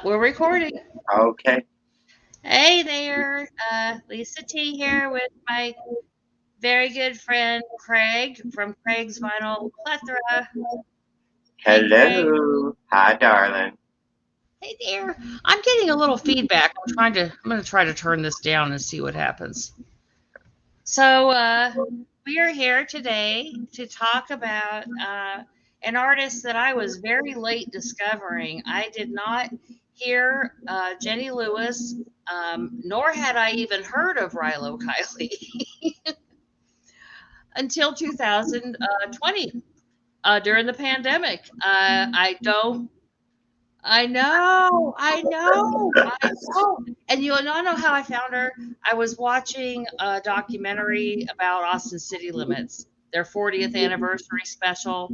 We're recording. Okay. Hey there, Lisa T here with my very good friend Craig from Craig's Vinyl Plethora. Hey Craig. Hello. Hi, darling. Hey there. I'm getting a little feedback. I'm going to try to turn this down and see what happens. So, we are here today to talk about an artist that I was very late discovering. I did not hear Jenny Lewis, nor had I even heard of Rilo Kiley until 2020 during the pandemic. I don't. I know. And you wanna know how I found her? I was watching a documentary about Austin City Limits, their 40th anniversary special,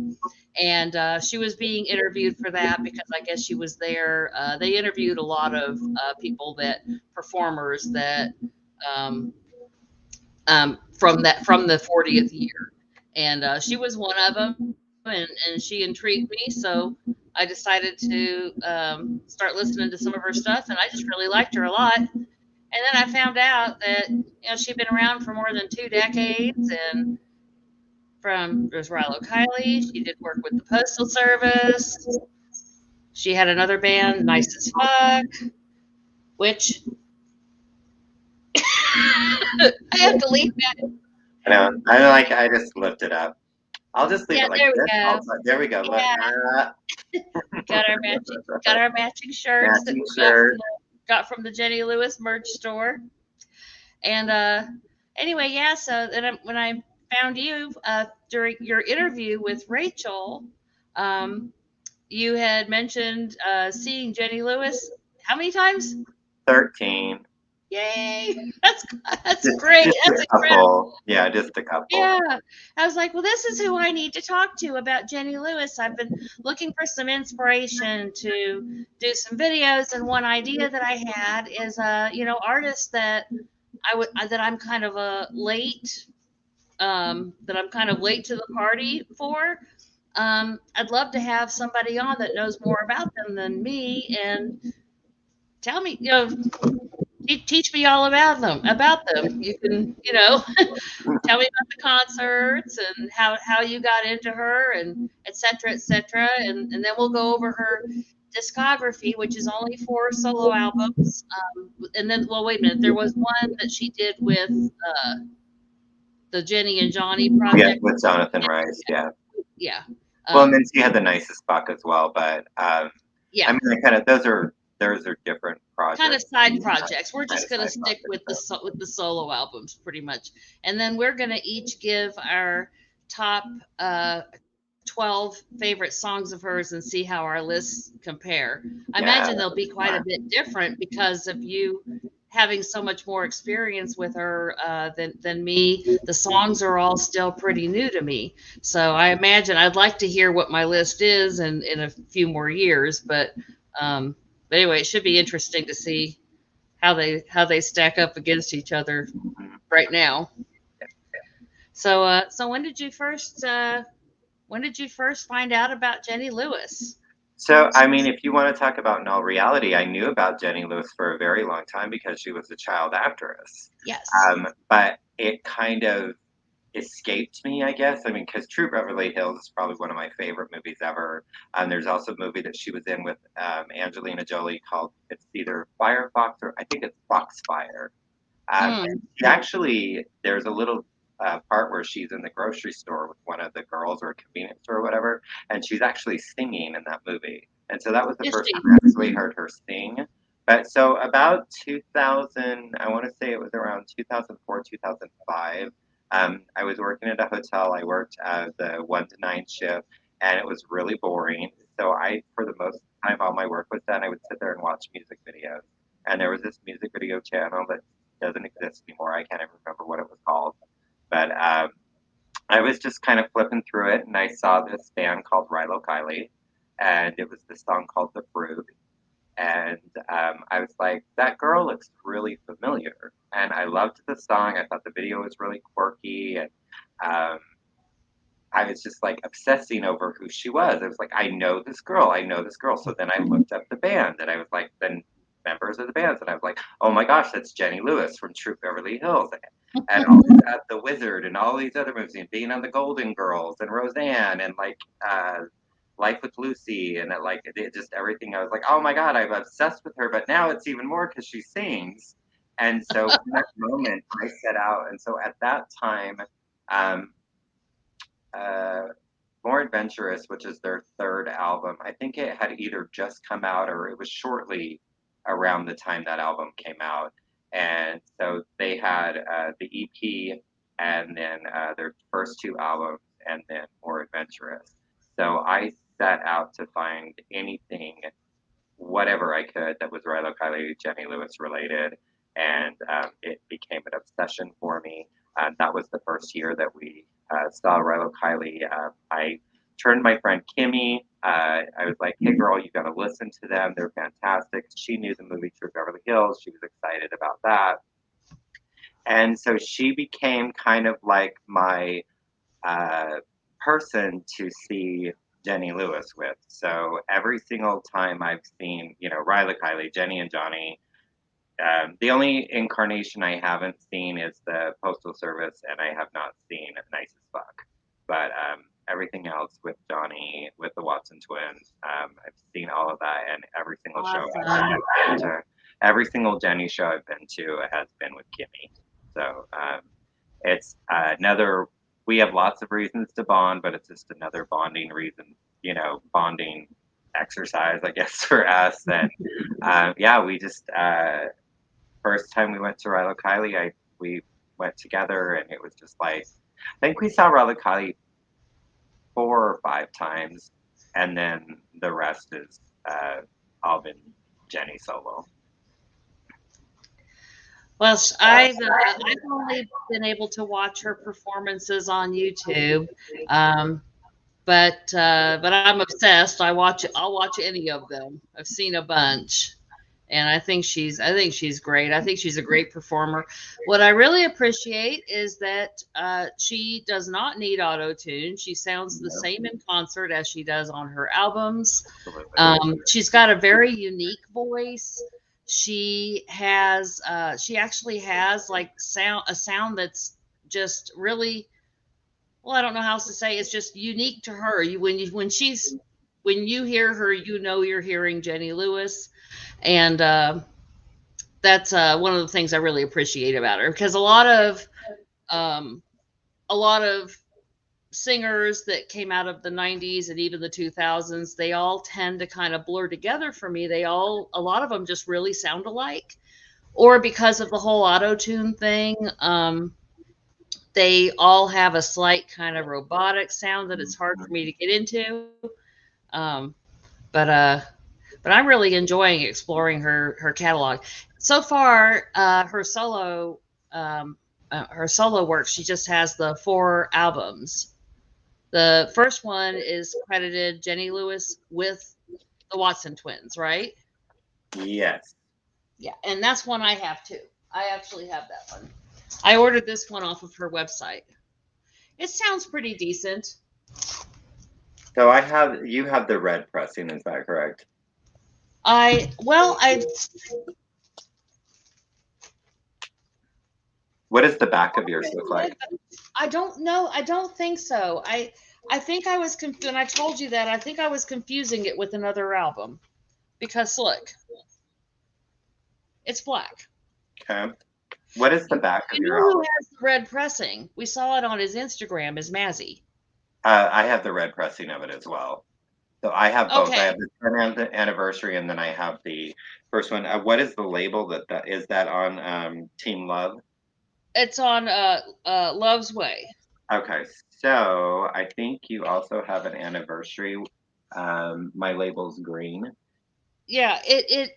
and she was being interviewed for that because I guess she was there. They interviewed a lot of people that performers that um, from the 40th year, and she was one of them, and she intrigued me. So I decided to start listening to some of her stuff, and I just really liked her a lot. And then I found out that she'd been around for more than 2 decades, and from there's Rilo Kiley. She did work with the Postal Service. She had another band, Nice as Fuck, which I have to leave that. I know. I just lift it up. I'll just leave Yeah, it like there we this. go. There we go. Look. Yeah, got our matching shirts that Matching we shirt. got from the Jenny Lewis merch store. And anyway, yeah. So then when I found you during your interview with Rachel, um, you had mentioned seeing Jenny Lewis. How many times? 13. Yay! That's Just, great. just That's a incredible. couple. Yeah, just a couple. Yeah. I was like, well, this is who I need to talk to about Jenny Lewis. I've been looking for some inspiration to do some videos, and one idea that I had is, artists that that I'm kind of late to the party for. I'd love to have somebody on that knows more about them than me and tell me, teach me all about them. You can, tell me about the concerts and how you got into her and et cetera, et cetera. And then we'll go over her discography, which is only 4 solo albums. And then, well, wait a minute. There was one that she did with the Jenny and Johnny Yeah, project. with Jonathan Rice. Yeah. Yeah. Well, and Um, then she had the nicest buck as well. But I yeah. mean, I kind of those are different Kind of projects. side projects. We're Kind just of going to side stick projects. So. with the solo albums pretty much. And then we're going to each give our top 12 favorite songs of hers and see how our lists compare. I Yeah, imagine they'll that'll be be quite a fun. bit different because of you having so much more experience with her than me. The songs are all still pretty new to me. So I imagine I'd like to hear what my list is in a few more years. Um, but anyway, it should be interesting to see how they stack up against each other Mhm. right now. So when did you first find out about Jenny Lewis? So, I mean, if you want to talk about null reality, I knew about Jenny Lewis for a very long time because she was a child actress. Yes. But it kind of escaped me, I guess. I mean, because True Beverly Hills is probably one of my favorite movies ever. There's also a movie that she was in with Angelina Jolie called it's either Firefox or I think it's Foxfire. And Mm. she actually, there's a little part where she's in the grocery store with one of the girls or a convenience store or whatever, and she's actually singing in that movie. And so that was the Is first she? time I actually heard her sing. But so about 2000, I want to say it was around 2004, 2005. I was working at a hotel. I worked the 1 to 9 shift, and it was really boring. So for the most time, all my work was done. I would sit there and watch music videos. And there was this music video channel that doesn't exist anymore. I can't even remember what it was called. But I was just kind of flipping through it, and I saw this band called Rilo Kiley, and it was this song called "The Fruit." And I was like, that girl looks really familiar, and I loved the song. I thought the video was really quirky, and um, I was just like obsessing over who she was. I was like, I know this girl, I know this girl. So then I looked up the band and I was like, then members of the bands, and I was like, oh my gosh, that's Jenny Lewis from Troop Beverly Hills, and all the Wizard and all these other movies, and being on the Golden Girls and Roseanne and like Life with Lucy and like it just everything. I was like, oh my god, I'm obsessed with her. But now it's even more because she sings. And so in that moment, I set out, and so at that time. Um, uh, More Adventurous, which is their third album. I think it had either just come out or it was shortly around the time that album came out. And so they had the EP and then their first two albums and then More Adventurous. So I set out to find anything, whatever I could, that was Rilo Kiley, Jenny Lewis related. And it became an obsession for me. That was the first year that we saw Rilo Kiley. I turned my friend Kimmy. I was like, hey, girl, you got to listen to them. They're fantastic. She knew the movie True Beverly Hills. She was excited about that. And so she became kind of like my uh, person to see Jenny Lewis with. So every single time I've seen, Ryla Kiley, Jenny and Johnny, the only incarnation I haven't seen is the Postal Service, and I have not seen Nice as Fuck. But everything else with Johnny, with the Watson twins, I've seen all of that, and every single show Awesome. I've been to, every single Jenny show I've been to has been with Kimmy. So it's another. We have lots of reasons to bond, but it's just another bonding reason, bonding exercise, I guess, for us. And yeah, we just first time we went to Rilo Kiley, we went together, and it was just like I think we saw Rilo Kiley 4 or 5 times, and then the rest is all been Jenny solo. Well, I've only been able to watch her performances on YouTube, um, but I'm obsessed. I'll watch any of them. I've seen a bunch, and I think she's great. I think she's a great performer. What I really appreciate is that she does not need auto tune. She sounds the No, same in concert as she does on her albums. absolutely. She's got a very unique voice. She actually has like a sound that's just really, well, I don't know how else to say. It's just unique to her. When you hear her, you know you're hearing Jenny Lewis, and that's one of the things I really appreciate about her, because um, a lot of singers that came out of the 90s and even the 2000s, they all tend to kind of blur together for me. A lot of them just really sound alike, or because of the whole auto tune thing. They all have a slight kind of robotic sound that it's hard for me to get into. Um, but I'm really enjoying exploring her catalog. So far, her solo work. She just has the 4 albums. The first one is credited Jenny Lewis with the Watson twins, right? Yes. Yeah, and that's one I have too. I actually have that one. I ordered this one off of her website. It sounds pretty decent. So you have the red pressing, is that correct? I well, What does the back of yours look like? I don't know. I don't think so. I think I was and I told you that I think I was confusing it with another album, because look, it's black. Okay. What is the back of You your know who album? has the red pressing? We saw it on his Instagram. Is Mazzy? I have the red pressing of it as well. So I have both. I Okay, have the 10th anniversary, and then I have the first one. What is the label that is that on Team Love? it's on Love's Way. Okay, so I think you also have an anniversary. My label's green. Yeah, it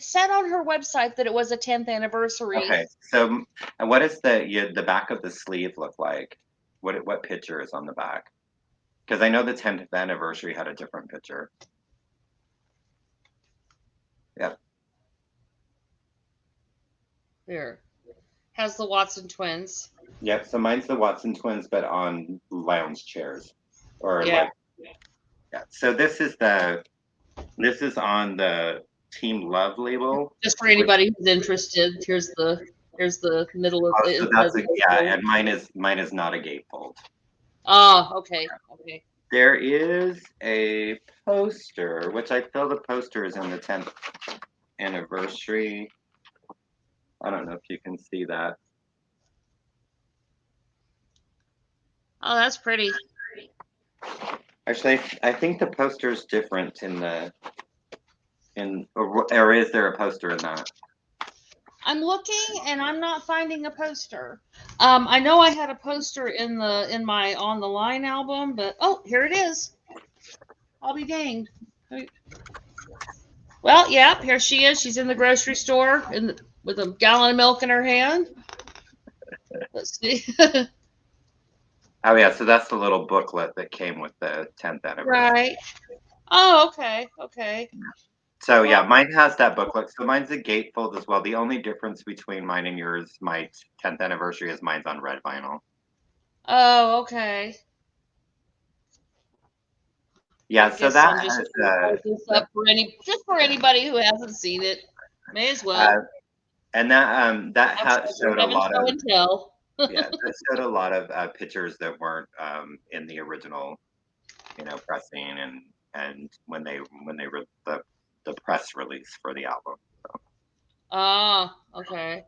said on her website that it was a 10th anniversary. Okay, so what is the back of the sleeve look like? What picture is on the back? Because I know the 10th anniversary had a different picture. Yep. Here has the Watson twins. Yep. So mine's the Watson twins, but on lounge chairs, or Yeah, like yeah. So this is on the Team Love label, just for which anybody who's interested. Here's the middle of so it that's says a yeah, gatefold. and mine is not a gatefold. Ah, okay, okay. There is a poster, which I feel the poster is in the 10th anniversary. I don't know if you can see that. Oh, that's pretty. Actually, I think the poster is different in the or is there a poster in that? I'm looking and I'm not finding a poster. I know I had a poster in my on the line album, but oh, here it is. I'll be danged. Well, yeah, here she is. She's in the grocery store with a gallon of milk in her hand. Let's see. Oh yeah, so that's the little booklet that came with the 10th anniversary. Right. Oh, okay. Okay. So yeah, Well, mine has that booklet. So mine's a gatefold as well. The only difference between mine and yours, my 10th anniversary, is mine's on red vinyl. oh, okay. Yeah, I so guess that I'm just has gonna hold this up for just for anybody who hasn't seen it. May as uh, well. and that Have showed a have lot show of and tell. yeah, that showed a lot of pictures that weren't in the original, pressing and when they were the press release for the album. Ah, okay.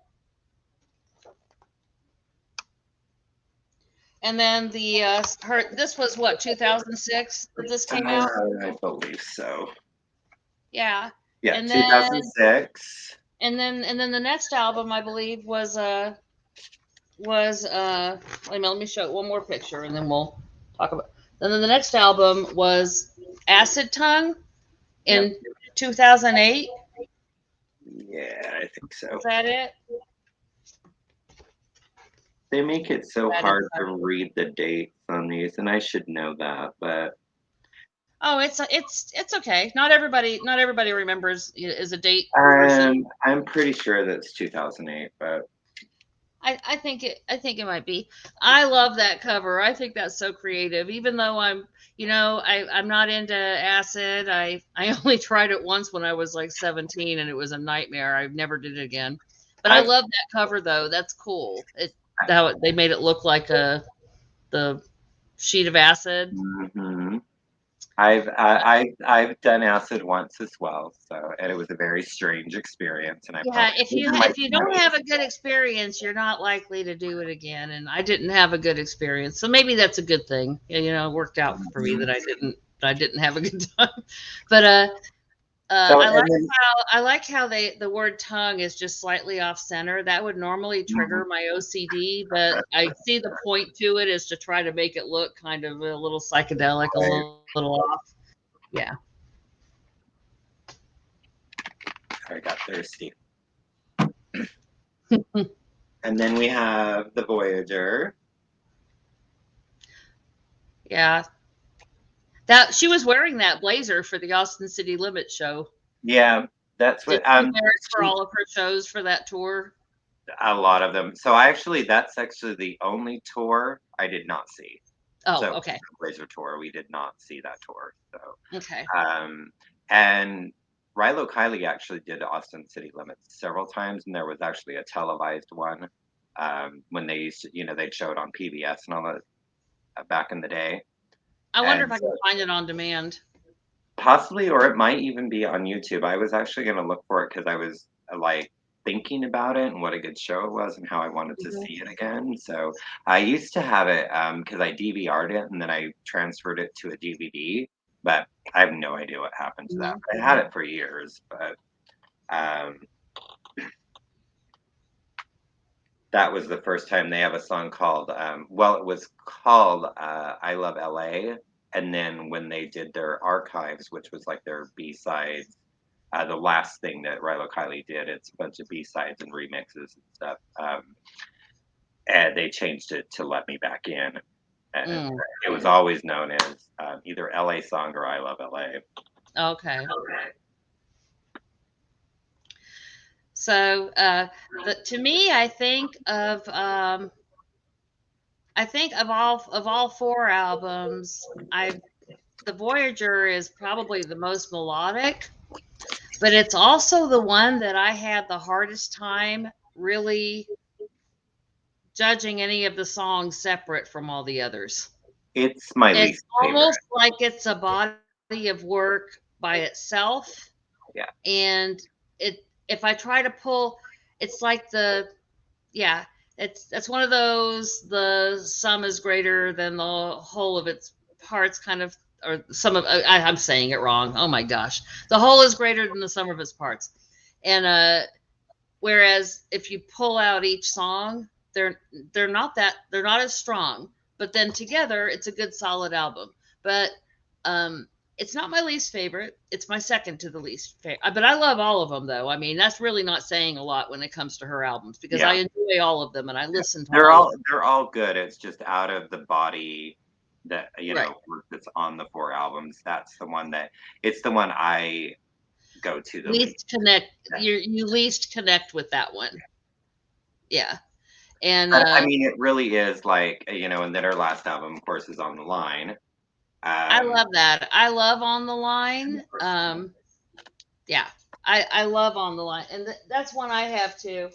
And then the her this was what 2006 that this came out. I believe so. Yeah, Yeah, and then 2006. the next album I believe was wait a minute, let me show one more picture and then we'll talk about. And then the next album was Acid Tongue Yep. in 2008. Yeah, I think Is so. that it? They make it so That is. hard to read the dates on these, and I should know that, but Oh, it's okay. Not everybody remembers is a date person. I'm pretty sure that's 2008, but I think it might be. I love that cover. I think that's so creative. Even though I'm not into acid. I only tried it once when I was like 17 and it was a nightmare. I never did it again. But I I've love that cover though. That's cool. They made it look like the sheet of acid. mhm. I've done acid once as well, so and it was a very strange experience, and I Yeah, probably was in my if you don't 20s. have a good experience, you're not likely to do it again. And I didn't have a good experience, so maybe that's a good thing. It worked out for me Mhm. that I didn't have a good time. But So and then I like how the word tongue is just slightly off center. That would normally mhm. trigger my OCD, but I see the point to it is to try to make it look kind of a little psychedelic, a Right. little off. Yeah. I got thirsty. And then we have the Voyager. Yeah. That she was wearing that blazer for the Austin City Limits show. Yeah, that's Did what she wear it for she all of her shows for that tour? a lot of them. So I actually that's actually the only tour I did not see. Oh, So okay. Blazer tour, we did not see that tour. So Okay. um and Rilo Kiley actually did Austin City Limits several times, and there was actually a televised one when they used to, they'd show it on PBS and all that back in the day. I wonder if And I can so find it on demand. possibly, or it might even be on YouTube. I was actually going to look for it because I was like thinking about it and what a good show it was and how I wanted to Mhm. see it again. So I used to have it because I DVR'd it and then I transferred it to a DVD. But I have no idea what happened to that. Mhm. I had it for years, but um, that was the first time they have a song called, well, it was called I Love LA. And then when they did their archives, which was like their B sides, the last thing that Rilo Kiley did, it's a bunch of B sides and remixes and stuff. And they changed it to Let Me Back In. And Mm, it was always known as either LA Song or I Love LA. okay. So, to me, I think of I think of all four albums, I the Voyager is probably the most melodic, but it's also the one that I had the hardest time really judging any of the songs separate from all the others. It's my It's least favorite. almost like it's a body of work by itself, Yeah. and if I try to pull, it's like yeah, it's one of those the sum is greater than the whole of its parts kind of, or some of I'm saying it wrong. Oh my gosh, the whole is greater than the sum of its parts, and whereas if you pull out each song, they're not as strong, but then together it's a good solid album. But um, it's not my least favorite. It's my second to the least favorite. But I love all of them, though. I mean, that's really not saying a lot when it comes to her albums because I Yeah. enjoy all of them and I listen to all of them. They're all good. It's just out of the body that Right. work that's on the four albums. That's the one that it's the one I go to the least. Least connect. Yeah. You least connect with that one. Yeah. And But I mean, it really is like and then her last album, of course, is On the Line. I Um, love that. I love On the Line. Yeah, I love On the Line, and that's one I have too.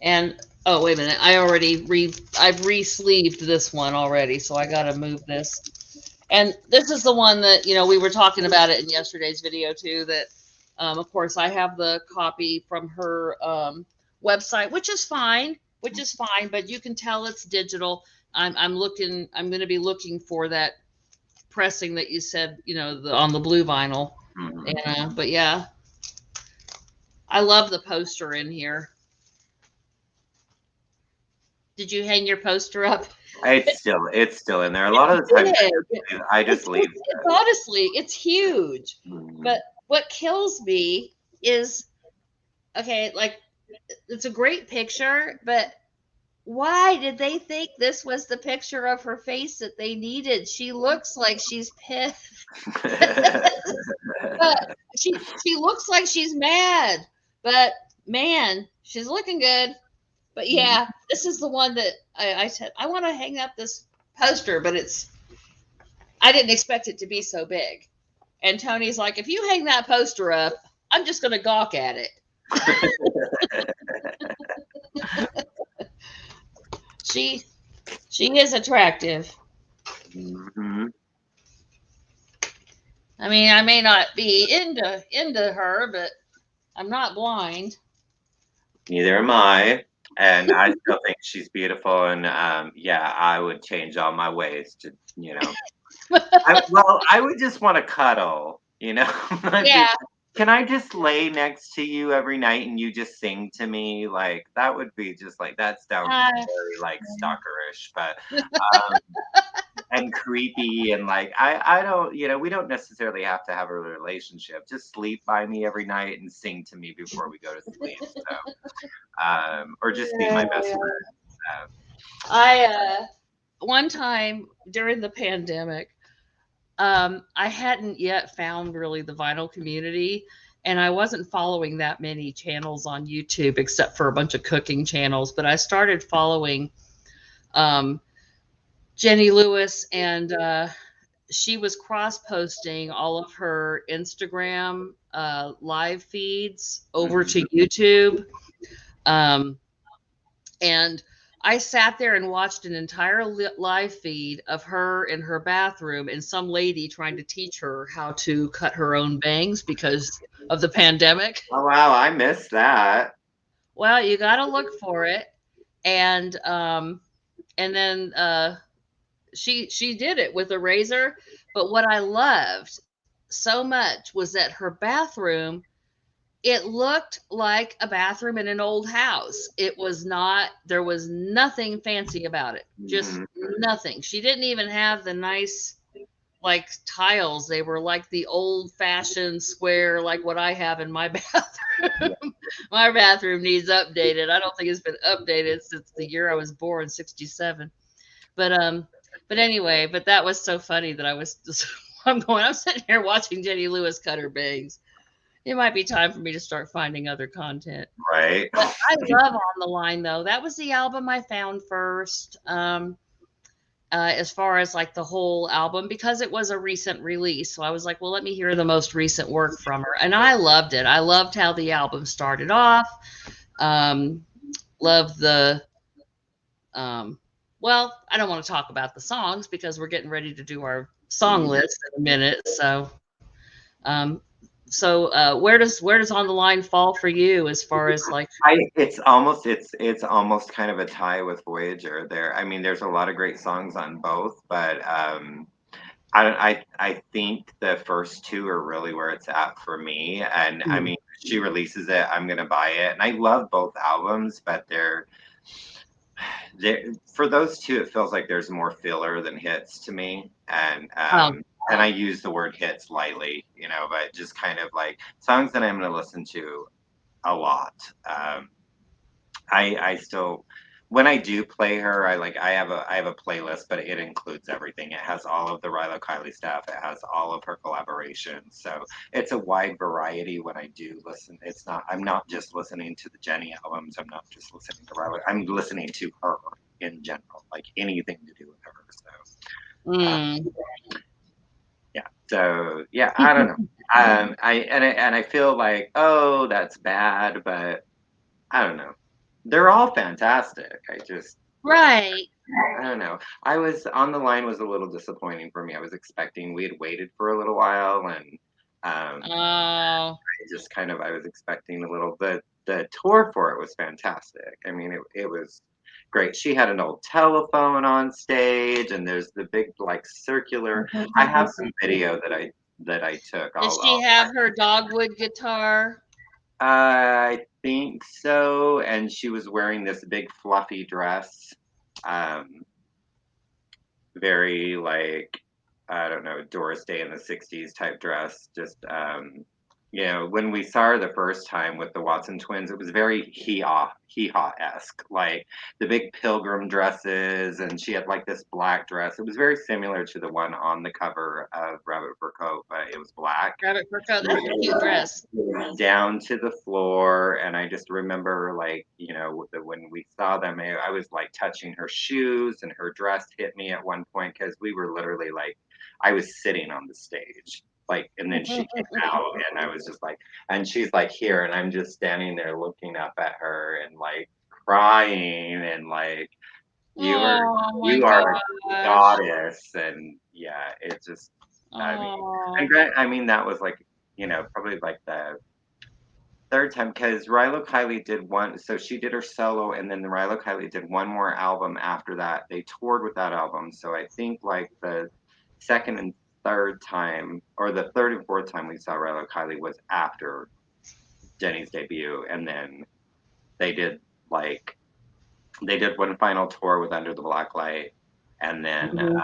And oh, wait a minute, I've re-sleeved this one already, so I got to move this. And this is the one that we were talking about it in yesterday's video too. That of course I have the copy from her website, which is fine, but you can tell it's digital. I'm looking. I'm going to be looking for that pressing that you said, on the blue vinyl. mhm. And but yeah, I love the poster in here. Did you hang your poster up? It's still in there. A lot of the times Big. I just leave It's honestly, it's huge. it. Mhm. But what kills me is, okay, like it's a great picture, but why did they think this was the picture of her face that they needed? She looks like she's pissed. But she looks like she's mad. But man, she's looking good. But yeah, this is the one that I said I want to hang up this poster, but I didn't expect it to be so big. And Tony's like, if you hang that poster up, I'm just gonna gawk at it. She she is attractive. Mhm. I mean, I may not be into her, but I'm not blind. Neither am I. And I still think she's beautiful. And yeah, I would change all my ways to. I would just want to cuddle. I'd be, Yeah. can I just lay next to you every night and you just sing to me? Like that would be just like that sounds Uh, very like stalkerish, but um, and creepy and like I don't we don't necessarily have to have a relationship. Just sleep by me every night and sing to me before we go to sleep. So or just be my best yeah. friend. I one time during the pandemic, I hadn't yet found really the vinyl community, and I wasn't following that many channels on YouTube except for a bunch of cooking channels. But I started following um, Jenny Lewis, and she was cross posting all of her Instagram live feeds over Mhm. to YouTube. Um, and I sat there and watched an entire live feed of her in her bathroom and some lady trying to teach her how to cut her own bangs because of the pandemic. Oh wow, I missed that. Well, you got to look for it. And then she did it with a razor. But what I loved so much was that her bathroom, it looked like a bathroom in an old house. It was not, there was nothing fancy about it. Just Mhm. nothing. She didn't even have the nice, like, tiles. They were like the old fashioned square, like what I have in my Yeah. bathroom. My bathroom needs updated. I don't think it's been updated since the year I was born, 67. But anyway, but that was so funny that I was just, I'm sitting here watching Jenny Lewis cut her bangs. It might be time for me to start finding other content. Right. But I love On the Line though. That was the album I found first. as far as like the whole album because it was a recent release. So I was like, well, let me hear the most recent work from her. And I loved it. I loved how the album started off. Um, loved the, um, well, I don't want to talk about the songs because we're getting ready to do our song list in a minute. Um, where does On the Line fall for you as far as like, It's almost kind of a tie with Voyager there. I mean, there's a lot of great songs on both, but I think the first two are really where it's at for me. And I mm, mean, she releases it, I'm gonna buy it. And I love both albums, but they're for those two, it feels like there's more filler than hits to me. oh, And I use the word hits lightly, but just kind of like songs that I'm gonna listen to a lot. Um, I still when I do play her, I have a playlist, but it includes everything. It has all of the Rilo Kiley stuff. It has all of her collaborations. So it's a wide variety when I do listen. I'm not just listening to the Jenny albums. I'm not just listening to Rilo. I'm listening to her in general, like anything to do with her. So mm. yeah. So yeah, I don't know. I feel like, oh, that's bad, but I don't know. They're all fantastic. Right. I don't know. I was On the Line was a little disappointing for me. I was expecting we had waited for a little while, and Oh, I was expecting a little. The tour for it was fantastic. I mean, it was great. She had an old telephone on stage, and there's the big like circular. I have some video that I took. does she have her dogwood guitar? I think so, and she was wearing this big fluffy dress. Um, very like I don't know, Doris Day in the '60s type dress. When we saw her the first time with the Watson twins, it was very hee haw esque, like the big pilgrim dresses, and she had like this black dress. It was very similar to the one on the cover of Rabbit Fur Coat, but it was black Rabbit fur coat. That's a cute dress. down to the floor. And I just remember, like, when we saw them, I was like touching her shoes, and her dress hit me at one point because we were literally like, I was sitting on the stage. Like, and then she came out, and I was just like, and she's like here, and I'm just standing there looking up at her and like crying, and like, you are, Oh my you are a gosh. goddess. And yeah, it just, I mean, and Oh. I mean, that was like, probably like the third time because Rilo Kiley did one. So she did her solo, and then the Rilo Kiley did one more album after that. They toured with that album. So I think like the second and third time, or the third and fourth time we saw Rilo Kiley was after Jenny's debut, and then they did like they did one final tour with Under the Black Light, and then Mhm.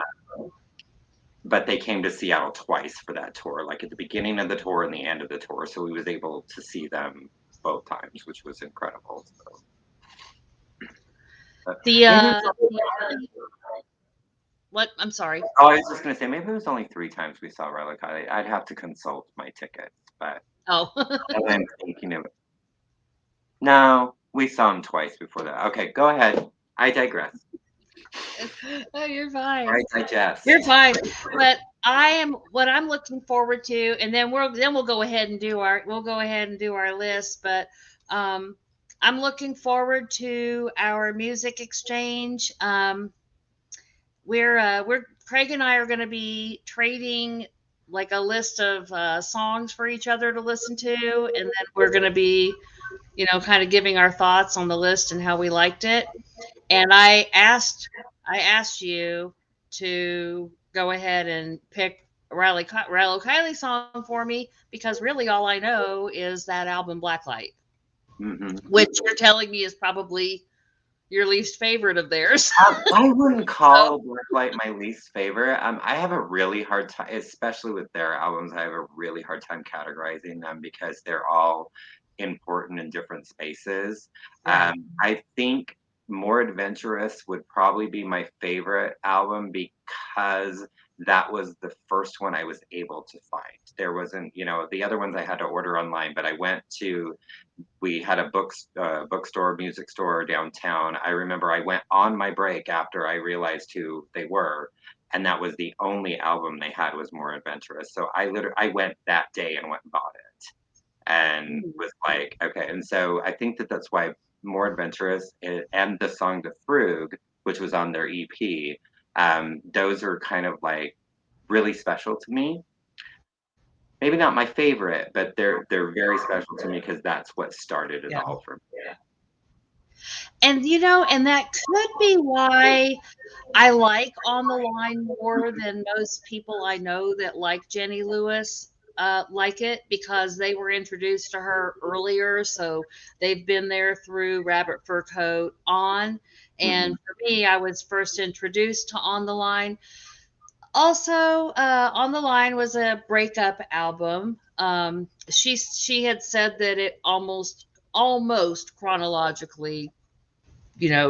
but they came to Seattle twice for that tour, like at the beginning of the tour and the end of the tour. So we was able to see them both times, which was incredible. So, but The maybe it was the only what I'm sorry. oh, I was just gonna say maybe it was only 3 times we saw Relic. I'd have to consult my tickets, but Oh. and I'm thinking of no, we saw him twice before that. Okay, go ahead. I digress. Oh, you're fine. I You're digest. fine. But what I'm looking forward to, and then we'll go ahead and do our list. But um, I'm looking forward to our music exchange. We're Craig and I are going to be trading like a list of songs for each other to listen to, and then we're going to be, kind of giving our thoughts on the list and how we liked it. And I asked you to go ahead and pick Rilo Kiley song for me because really all I know is that album Blacklight, Hmm. which you're telling me is probably your least favorite of theirs. I wouldn't So, call Blacklight my least favorite. I have a really hard time, especially with their albums. I have a really hard time categorizing them because they're all important in different spaces. right. I think More Adventurous would probably be my favorite album because that was the first one I was able to find. There wasn't, the other ones I had to order online, but I went to we had a bookstore, music store downtown. I remember I went on my break after I realized who they were, and that was the only album they had was More Adventurous. So I went that day and went and bought it and Mm. was like, okay. And so I think that that's why More Adventurous and the song The Frug, which was on their EP, those are kind of like really special to me. Maybe not my favorite, but they're very special to me because that's what started it Yeah. all for me. And and that could be why I like On the Line more than most people I know that like Jenny Lewis like it, because they were introduced to her earlier, so they've been there through Rabbit Fur Coat on. Mhm. And for me, I was first introduced to On the Line. Also, On the Line was a breakup album. She had said that it almost chronologically,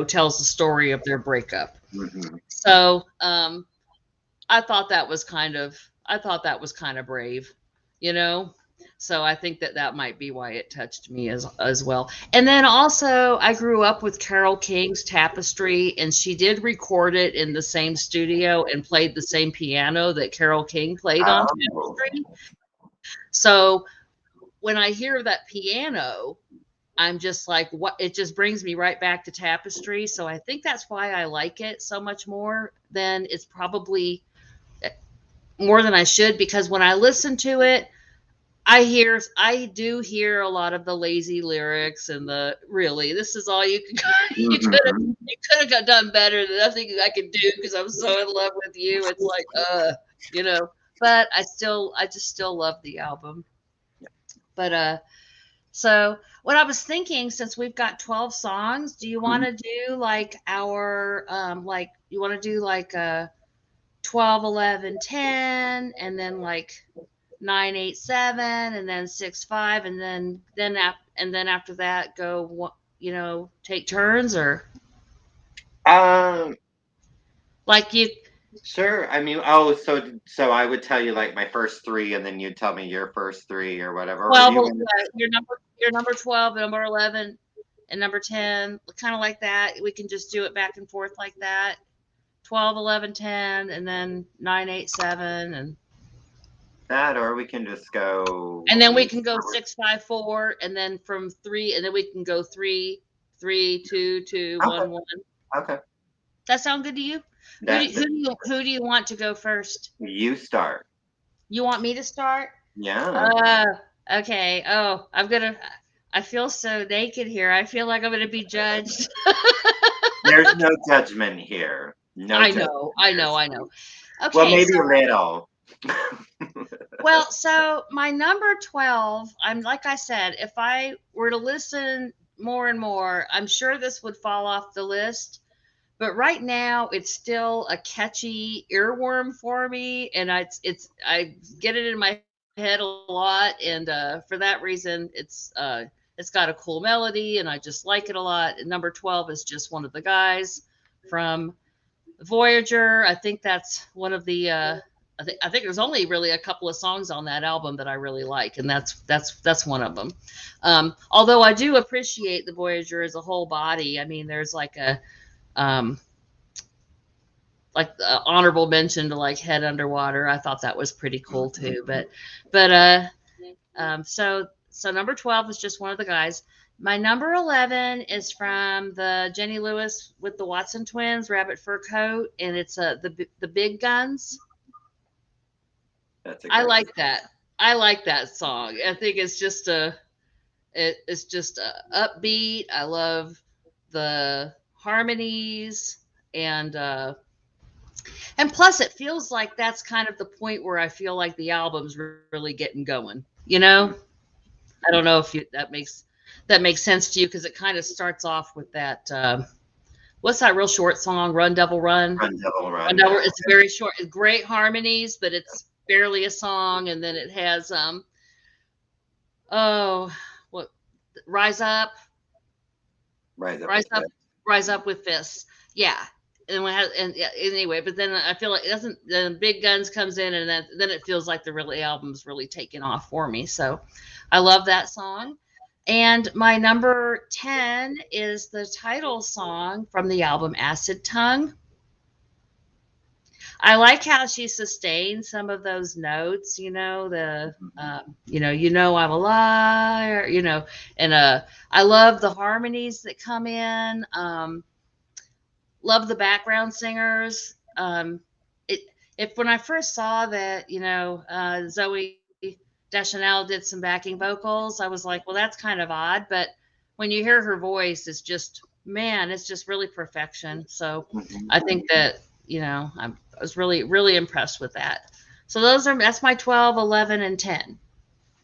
tells the story of their breakup. Mhm. So, I thought that was kind of brave, you know. So I think that that might be why it touched me as well. And then also, I grew up with Carole King's Tapestry, and she did record it in the same studio and played the same piano that Carole King played on Oh. Tapestry. So when I hear that piano, I'm just like, what? It just brings me right back to Tapestry. So I think that's why I like it so much more than it's probably more than I should, because when I listen to it, I do hear a lot of the lazy lyrics and the really, this is all you could Mhm. you could have done better. Than nothing I could do because I'm so in love with you. It's like, you know. But I just still love the album. But so what I was thinking, since we've got 12 songs, do you want Mhm. to do like you want to do like 12, 11, 10, and then like 9, 8, 7, and then 6, 5, and then after that go, take turns, or Um, like you. sure. I mean, oh, so I would tell you like my first three, and then you'd tell me your first three or whatever. Or do Well, you want to? your number 12, number 11, and number 10, kind of like that. We can just do it back and forth like that. 12, 11, 10, and then 9, 8, 7, That, or we can just and go. then we can go 6, 5, 4, and then from 3, and then we can go 3, 3, 2, 2, Okay. 1, 1. Okay. That sound good to you? That Who do you want to go first? you start. You want me to start? Yeah. Uh, okay. Oh, I feel so naked here. I feel like I'm gonna be judged. There's no judgment here. No I judgment know, I here. know, I know. Well, Okay, maybe so a little. so my number 12, I'm like I said, if I were to listen more and more, I'm sure this would fall off the list. But right now, it's still a catchy earworm for me, and I get it in my head a lot, and for that reason, it's got a cool melody, and I just like it a lot. And number 12 is just one of the guys from Voyager. I think that's one of the. I think there's only really a couple of songs on that album that I really like, and that's one of them. Although I do appreciate the Voyager as a whole body. I mean, there's um, like the honorable mention to like Head Underwater. I thought that was pretty cool too. But number 12 is just one of the guys. My number 11 is from the Jenny Lewis with the Watson twins, Rabbit Fur Coat, and it's the Big Guns. That's a I great. like that. I like that song. I think it's just upbeat. I love the harmonies, and and plus, it feels like that's kind of the point where I feel like the album's really getting going. I don't know if that makes sense to you, because it kind of starts off with that. What's that real short song? Run, Devil, Run. Run Devil Run, Run, Devil. yeah. It's very short. Great harmonies, but it's barely a song. And then it has oh, what, rise up, Rise Up rise with up, It. rise up with fists. Yeah, and yeah, anyway, but then I feel like it doesn't. The Big Guns comes in, and then it feels like the really album's really taking off for me. So I love that song. And my number 10 is the title song from the album Acid Tongue. I like how she sustains some of those notes, I'm a liar, and I love the harmonies that come in. Love the background singers. It if when I first saw that, Zoe Deschanel did some backing vocals, I was like, well, that's kind of odd. But when you hear her voice, it's just man, it's just really perfection. So Mhm. I think that I was really really impressed with that. So that's my 12, 11, and 10.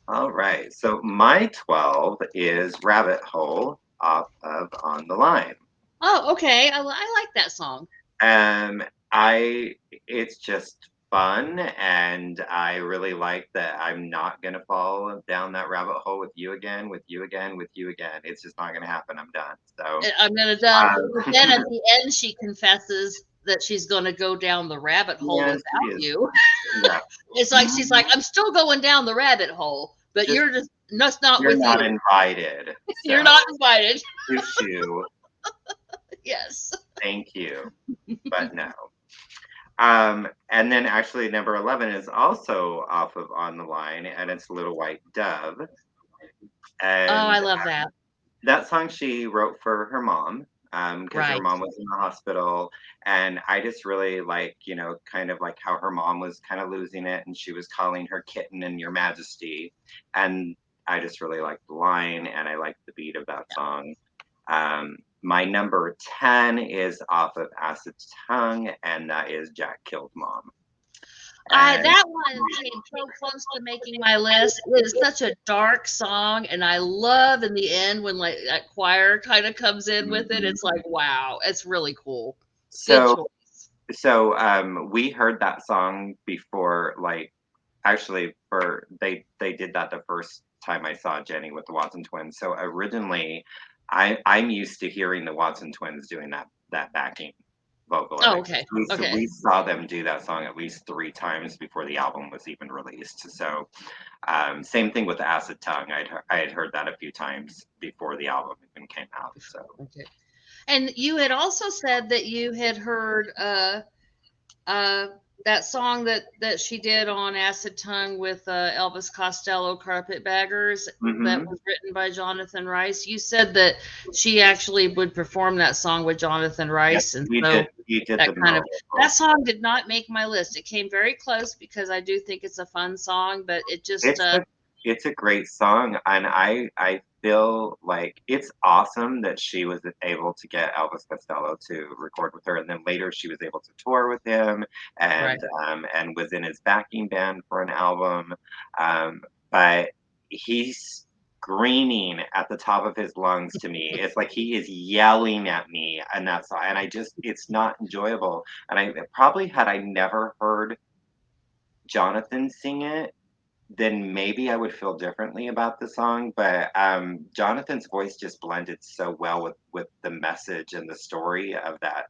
All right. So my 12 is Rabbit Hole off of On the Line. Oh, okay. I like that song. Um, I it's just fun, and I really like that I'm not gonna fall down that rabbit hole with you again, with you again, with you again. It's just not gonna happen. I'm done. So, I'm gonna done. But um, then at the end, she confesses that she's gonna go down the rabbit hole yes, it without is. you. Yeah. It's like she's like, I'm still going down the rabbit hole, but Just that's not you're with not you. invited. You're So, not invited. shoo shoo. Yes. Thank you, but no. And then actually number 11 is also off of On the Line, and it's Little White Dove. Oh, I And love that. that song she wrote for her mom, because her Right. mom was in the hospital, and I just really like, kind of like how her mom was kind of losing it, and she was calling her kitten and Your Majesty, and I just really liked the line, and I liked the beat of that song. My number 10 is off of Acid Tongue, and that is Jack Killed Mom. And That one came so close to making my list. It is such a dark song, and I love in the end when like that choir kind of comes in with it. It's like, wow, it's really cool. Good so choice. we heard that song before, like actually for they did that the first time I saw Jenny with the Watson twins. So originally I'm used to hearing the Watson twins doing that backing vocal in Oh, it. okay. We Okay. saw them do that song at least 3 times before the album was even released. So same thing with Acid Tongue. I had heard that a few times before the album even came out. So Okay. And you had also said that you had heard uh, that song that she did on Acid Tongue with Elvis Costello, Carpetbaggers, that hmm was written by Jonathan Rice. You said that she actually would perform that song with Jonathan yes, Rice, and we did. so He did that the kind of miracle. that song did not make my list. It came very close because I do think it's a fun song, but it just It's a it's a great song, and I feel like it's awesome that she was able to get Elvis Costello to record with her, and then later she was able to tour with him, right. and was in his backing band for an album. But he's screaming at the top of his lungs to me. It's like he is yelling at me, and that's and I just it's not enjoyable. And I probably had I never heard Jonathan sing it, then maybe I would feel differently about the song. But Jonathan's voice just blended so well with the message and the story of that.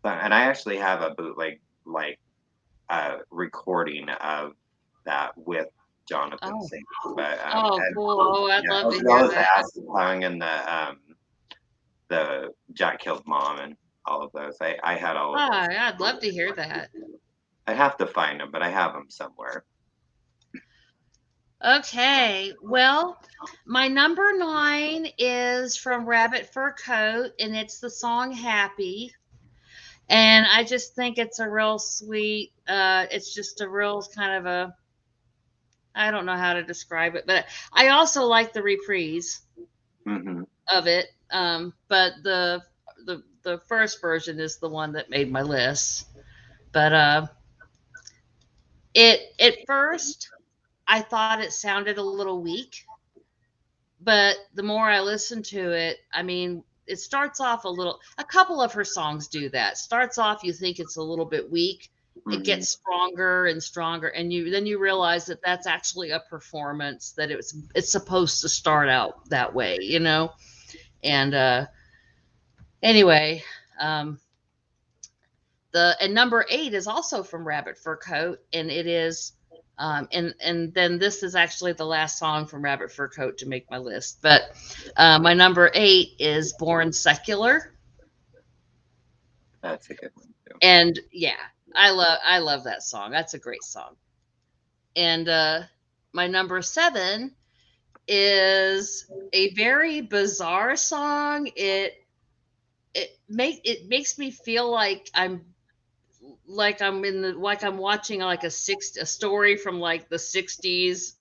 And I actually have a bootleg like recording of that with Jonathan Oh, singing. But oh, and cool. Oh, I'd yeah, love as to well hear as the that. Acid Tongue and the Jack Killed Mom and all of those. I had all of Oh, those. I'd love to hear that. I have to find them, but I have them somewhere. Okay, well, my number 9 is from Rabbit Fur Coat, and it's the song Happy. And I just think it's a real sweet, it's just a real kind of I don't know how to describe it, but I also like the reprise hmm of it. But the first version is the one that made my list. But it at first I thought it sounded a little weak, but the more I listen to it, I mean, it starts off a couple of her songs do that. Starts off, you think it's a little bit weak. It hmm gets stronger and stronger, and then you realize that that's actually a performance. That it's supposed to start out that way, And anyway, um, and number 8 is also from Rabbit Fur Coat, and it is and then this is actually the last song from Rabbit Fur Coat to make my list. But my number 8 is Born Secular. That's a good one too. And yeah, I love that song. That's a great song. And my number 7 is a very bizarre song. It makes me feel like I'm watching like a story from like the 60s,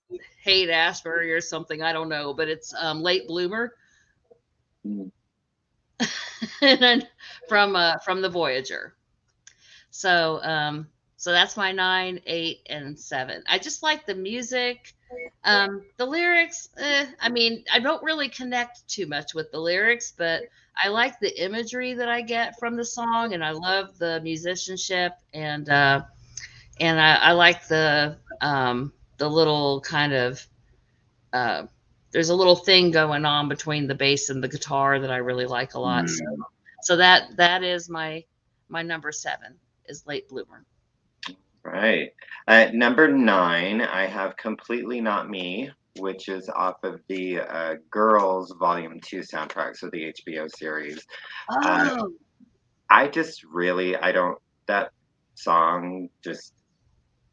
Haight Ashbury or something. I don't know, but it's Late Bloomer. Mm. And then from the Voyager. So so that's my 9, 8, and 7. I just like the music. The lyrics, I mean, I don't really connect too much with the lyrics, but I like the imagery that I get from the song, and I love the musicianship, and I like the little kind of uh, there's a little thing going on between the bass and the guitar that I really like a lot. So Mm. so that is my number 7 is Late Bloomer. Right. At number 9, I have Completely Not Me, which is off of the Girls Volume 2 soundtrack, so the HBO series. Uh, Oh, I just really, I don't, that song just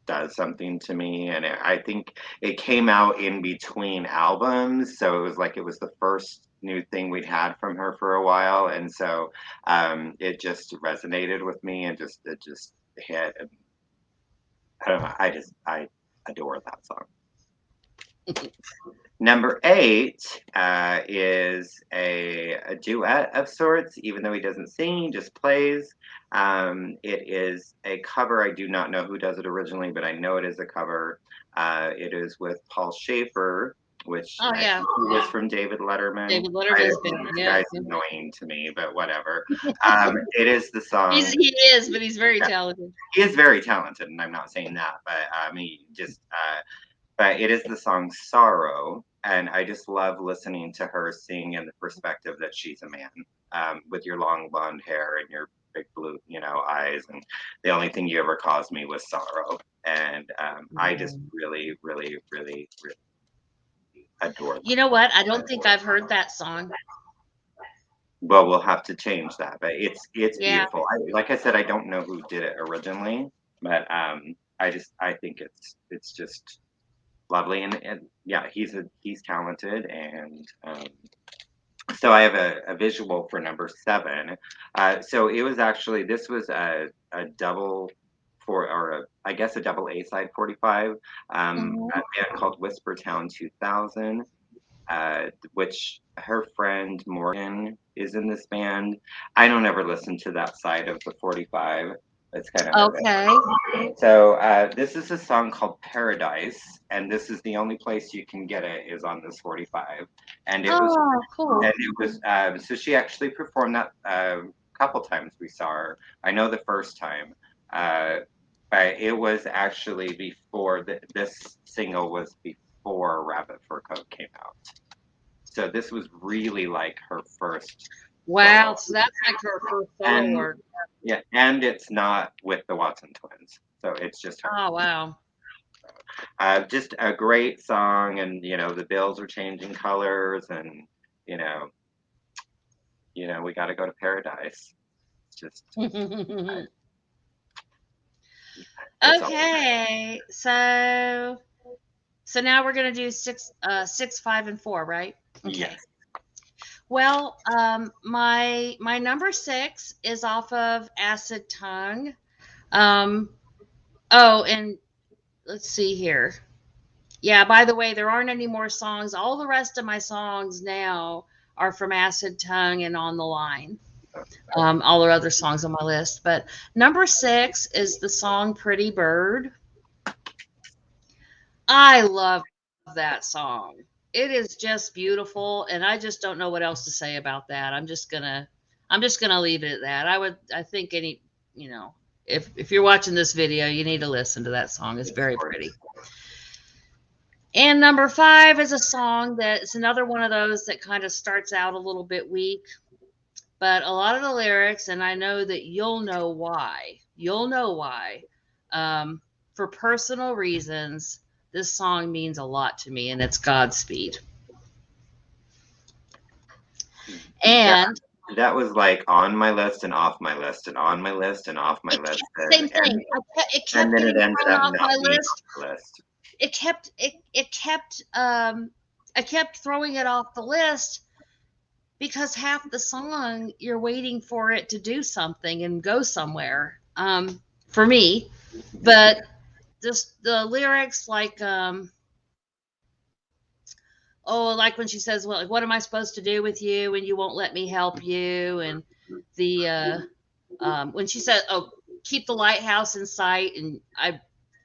does something to me. And I think it came out in between albums. So it was like it was the first new thing we'd had from her for a while. And so it just resonated with me and it just hit. And I don't know. I adore that song. Number 8 is a duet of sorts, even though he doesn't sing, he just plays. It is a cover. I do not know who does it originally, but I know it is a cover. It is with Paul Schaefer, which oh I yeah, think he was from David Letterman. David I, Letterman's been, this yeah. guy's annoying to me, but whatever. It is the He's song. he is, but he's very talented. He is very talented, and I'm not saying that, but I mean, just but it is the song Sorrow. And I just love listening to her sing in the perspective that she's a man, with your long blonde hair and your big blue, eyes. And the only thing you ever caused me was sorrow. And I just Mhm. really, really, really, really adore You that know song. what? I don't think I've heard that song. Well, we'll have to change that, but it's Yeah. beautiful. Like I said, I don't know who did it originally, but I think it's just lovely. And yeah, he's talented. And so I have a visual for number 7. So it was actually, this was a double I guess a double A side 45, Mhm. a band called Whisper Town 2000, which her friend Morgan is in this band. I don't ever listen to that side of the 45. It's kind of her band. Okay. So this is a song called Paradise, and this is the only place you can get it is on this 45. And it was, Oh, cool. so she actually performed that a couple times we saw her. I know the first time, uh, but it was actually before this single was before Rabbit Fur Coat came out. So this was really like her first Wow. solo. So that's like her first solo And work. yeah, and it's not with the Watson twins. So it's just her. Oh, wow. Just a great song, and the bills are changing colors, and you know, we got to go to paradise. It's just, I, it's all. Okay. So now we're gonna do 6, 5, and 4, right? Okay. Yes. Well, my number 6 is off of Acid Tongue. Um, oh, and let's see here. Yeah, by the way, there aren't any more songs. All the rest of my songs now are from Acid Tongue and On the Line. All the other songs on my list. But number 6 is the song Pretty Bird. I love that song. It is just beautiful, and I just don't know what else to say about that. I'm just gonna leave it at that. I think if you're watching this video, you need to listen to that song. It's It's very gorgeous. pretty. And number 5 is a song that it's another one of those that kind of starts out a little bit weak, but a lot of the lyrics, and I know that you'll know why. You'll know why. Um, for personal reasons, this song means a lot to me, and it's Godspeed. That And that was like on my list and off my list and on my list and off my it list, same thing. It and kept then it getting ended thrown up off not my being list. on the list. It kept I kept throwing it off the list because half the song you're waiting for it to do something and go somewhere. For me, but just the lyrics like oh, like when she says, well, like, what am I supposed to do with you and you won't let me help you, and the when she said, oh, keep the lighthouse in sight, and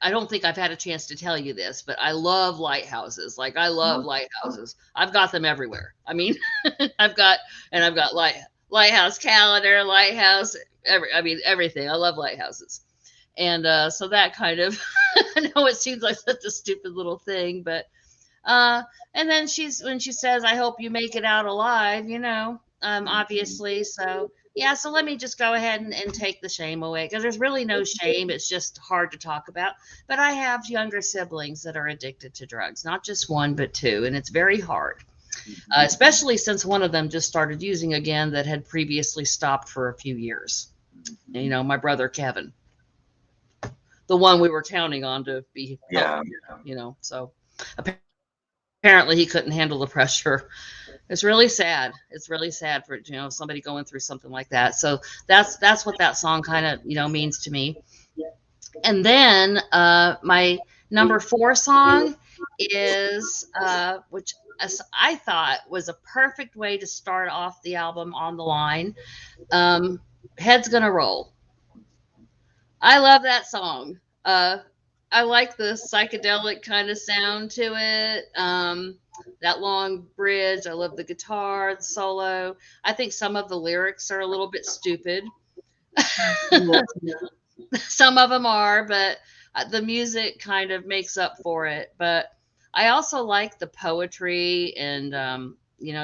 I don't think I've had a chance to tell you this, but I love lighthouses. Like I love lighthouses. I've got them everywhere. I mean, I've got lighthouse calendar, lighthouse I mean everything. I love lighthouses. And so that kind of I know it seems like such a stupid little thing, but uh, and then when she says, "I hope you make it out alive," obviously. So yeah, so let me just go ahead and take the shame away because there's really no shame. It's just hard to talk about. But I have younger siblings that are addicted to drugs, not just one, but two, and it's very hard, especially since one of them just started using again that had previously stopped for a few years. My brother Kevin, the one we were counting on to be Yeah. healthy. So apparently he couldn't handle the pressure. It's really sad for somebody going through something like that. So that's what that song kind of means to me. And then my number 4 song is which I thought was a perfect way to start off the album on the line. Head's Gonna Roll. I love that song. I like the psychedelic kind of sound to it. That long bridge. I love the guitar, the solo. I think some of the lyrics are a little bit stupid. Some of them are, but the music kind of makes up for it. But I also like the poetry, and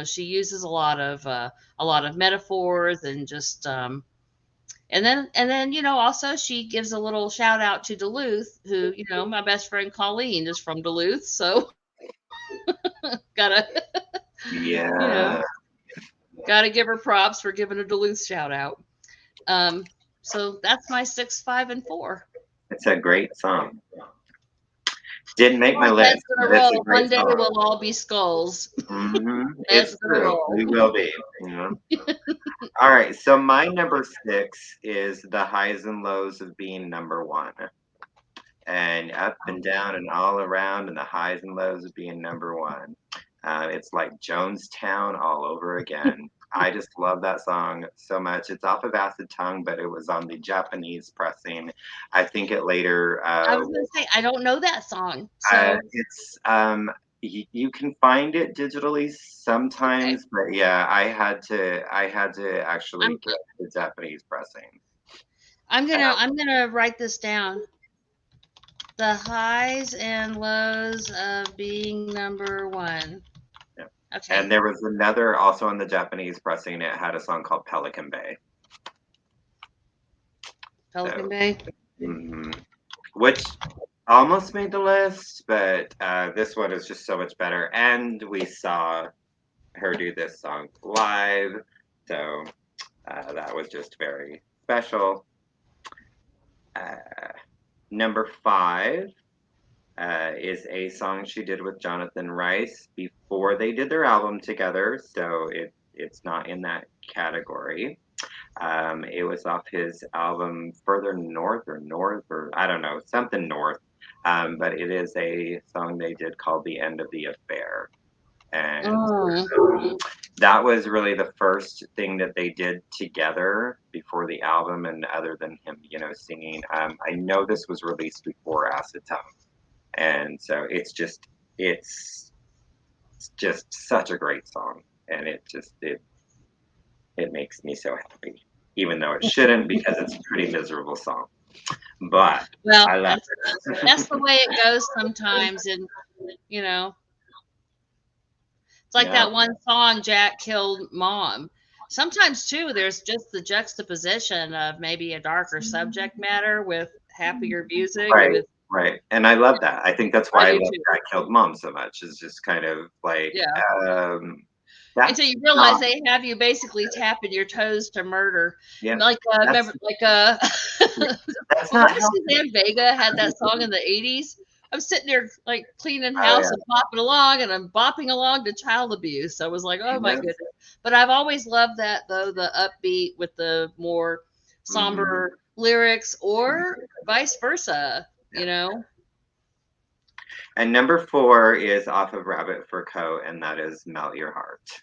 she uses a lot of metaphors and just and then also she gives a little shout out to Duluth, who my best friend Colleen is from Duluth, so gotta you know Yeah. gotta give her props for giving a Duluth shout out. Um, so that's my 6, 5, and 4. It's a great song. Didn't make my Heads list, gonna but it's a roll. great One day song. we'll all be skulls. Heads It's gonna true. roll. We will be. You know. All right. So my number 6 is the highs and lows of being number one, and up and down and all around, and the highs and lows of being number one. It's like Jonestown all over again. I just love that song so much. It's off of Acid Tongue, but it was on the Japanese pressing. I think it later I was gonna say I don't know that song, so it's you can find it digitally okay. sometimes, but yeah, I had to actually I'm get the Japanese pressing. I'm gonna write this down. The highs and lows of being number one. Yeah. Okay, And there was another also on the Japanese pressing. It had a song called Pelican Bay. Pelican So, Bay. mhm. Which almost made the list, but this one is just so much better. And we saw her do this song live, so that was just very special. Uh, Number 5 is a song she did with Jonathan Rice before they did their album together, so it's not in that category. It was off his album Further North or North or I don't know, something North. But it is a song they did called The End of the Affair. And Mm. that was really the first thing that they did together before the album, and other than him, singing. I know this was released before Acid Tongue, and so it's just such a great song, and it makes me so happy, even though it shouldn't because it's a pretty miserable song. But Well, I love that's the way it goes sometimes, and you know, it's like yeah. that one song, Jack Killed Mom. sometimes too, there's just the juxtaposition of maybe a darker subject matter with happier music Right, with right, and I love that. I think that's I why I do love too. "God Killed Mom" so much, is just kind of like, Yeah. um, that's Until you realize not they have you basically tapping your toes to murder. yeah, Like, that's remember, like, yeah, that's not remember healthy. Suzanne Vega had that song in the '80s? I'm sitting there, like, cleaning Oh, house yeah. and bopping along, and I'm bopping along to Child Abuse. I was like, "Oh my Yes. goodness." But I've always loved that, though, the upbeat with the more Mhm. somber lyrics or vice versa, Yeah. you know? And number 4 is off of Rabbit Fur Coat, and that is "Melt Your Heart."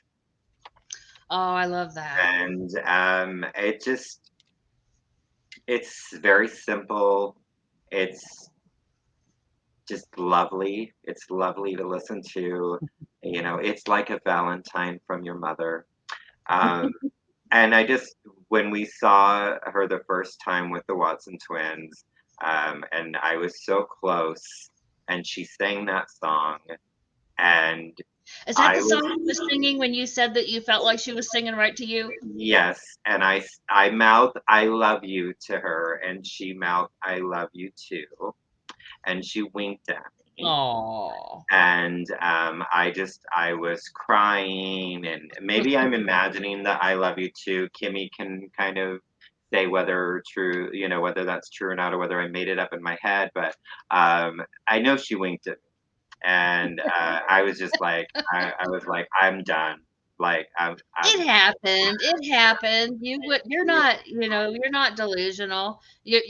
Oh, I love that. And, it's very simple. It's just lovely. It's lovely to listen to. You know, it's like a Valentine from your mother. Um, and I just when we saw her the first time with the Watson twins, and I was so close, and she sang that song, and Is that I the was song she was singing when you said that you felt like she was singing right to you? yes, and I mouthed "I love you" to her, and she mouthed "I love you too," and she winked at me. Oh. And I was crying, and maybe I'm imagining that "I love you too." Kimmy can kind of say whether true, whether that's true or not, or whether I made it up in my head, but I know she winked at me, and I was just like, I was like, I'm done. Like It happened, it happened. You're not, you're not delusional. You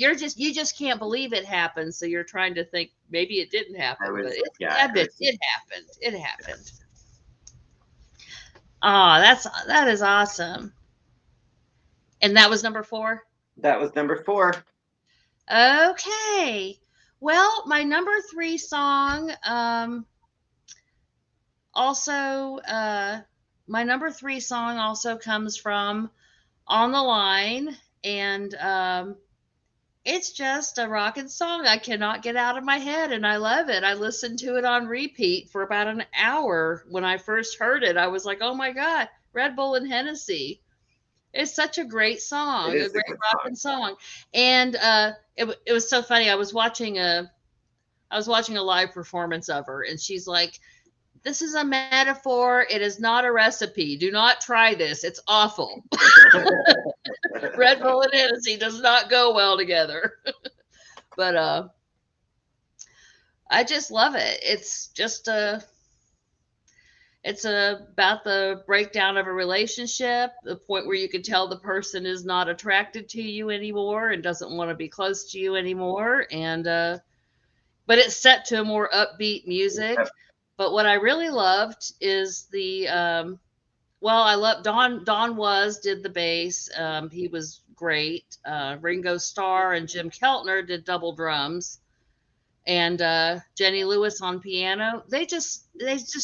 just can't believe it happened, so you're trying to think maybe it didn't I happen, but was, it yeah, I it bet was just it happened. It happened. Oh, that is awesome. And that was number 4? that was number 4. Okay. Well, my number 3 song, also, my number 3 song also comes from On the Line, and, it's just a rocking song I cannot get out of my head, and I love it. I listened to it on repeat for about an hour when I first heard it. I was like, "Oh my god, Red Bull and Hennessy." It's such a great It song, a is a great good song. rocking song. And it was so funny. I was watching a live performance of her, and she's like, "This is a metaphor. It is not a recipe. Do not try this. It's awful." Red Bull and Hennessy does not go well together. But I just love it. About the breakdown of a relationship, the point where you can tell the person is not attracted to you anymore and doesn't want to be close to you anymore. And but it's set to a more upbeat music. But what I really loved is the well, I love Don Was did the bass. He was great. Ringo Starr and Jim Keltner did double drums, and Jenny Lewis on piano. They just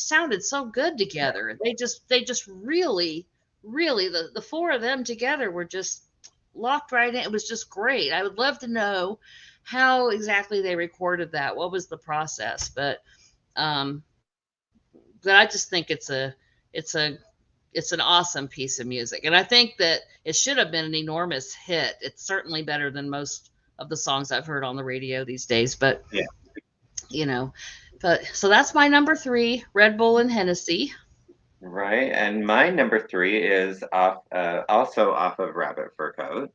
sounded so good together. They just really the four of them together were just locked right in. It was just great. I would love to know how exactly they recorded that. What was the process? Um, but I just think it's a it's an awesome piece of music, and I think that it should have been an enormous hit. It's certainly better than most of the songs I've heard on the radio these days. But Yeah. you know. But so that's my number 3, Red Bull and Hennessy. Right, and my number 3 is also off of Rabbit Fur Coat,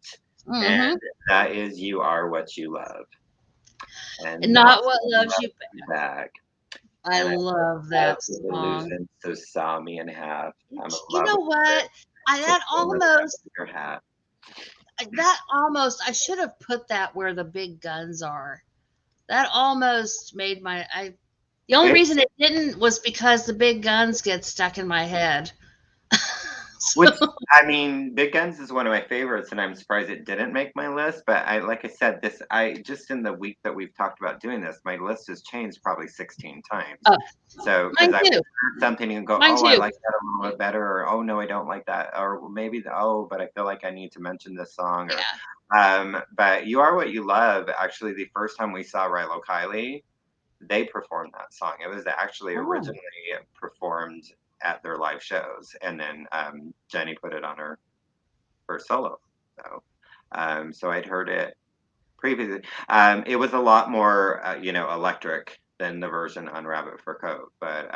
and Mhm. that is "You Are What You Love," and not Not What Loves love You you back. I And I love love that the song. illusion, so saw me in half. I'm in You love know with it. what? I So that pull it up almost in your hat. I should have put that where the big guns are. That almost made my I the only It reason it didn't was because the big guns get stuck in my head. which So I mean, Big Guns is one of my favorites, and I'm surprised it didn't make my list. But like I said, I just in the week that we've talked about doing this, my list has changed probably 16 times. oh, So because mine I would too. hear something and go, Mine oh, I too. like that a little bit better, or oh no, I don't like that, or maybe oh, but I feel like I need to mention this song, or Yeah. but "You Are What You Love." Actually, the first time we saw Rilo Kiley, they performed that song. It was actually Oh. originally performed at their live shows, and then Jenny put it on her first solo. So, so I'd heard it previously. It was a lot more, electric than the version on Rabbit Fur Coat. But